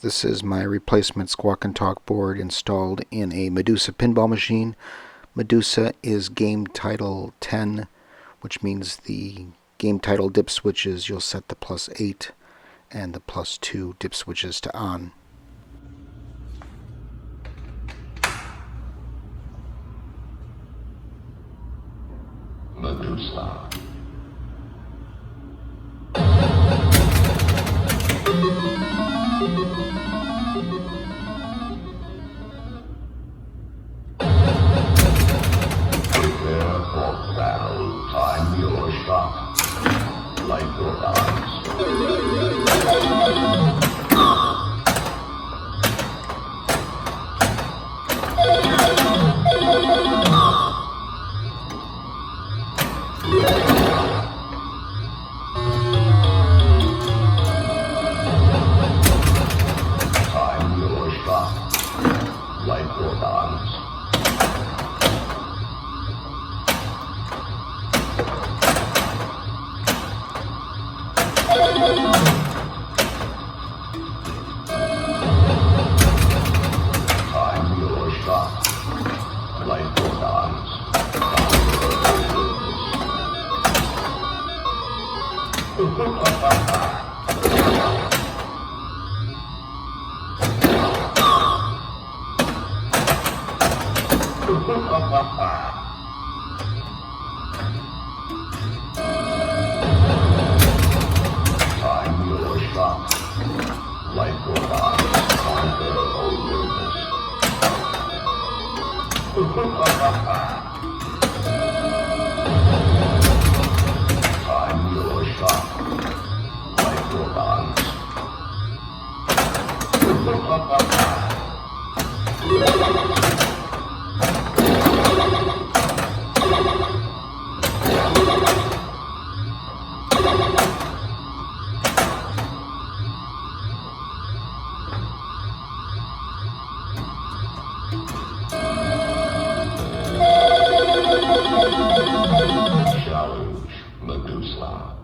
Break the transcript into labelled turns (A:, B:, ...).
A: This is my replacement Squawk and Talk board installed in a Medusa pinball machine. Medusa is game title 10, which means the game title dip switches, you'll set the +8 and the +2 dip switches to on.
B: Medusa. Prepare for battle. Time your shot. Like your dance. Time your shot. Like your dance. Time your shot. Like your dance. Time your shot. Like your dance. Conquer Olympus. Time your shot. Like your dance. Challenge Medusa.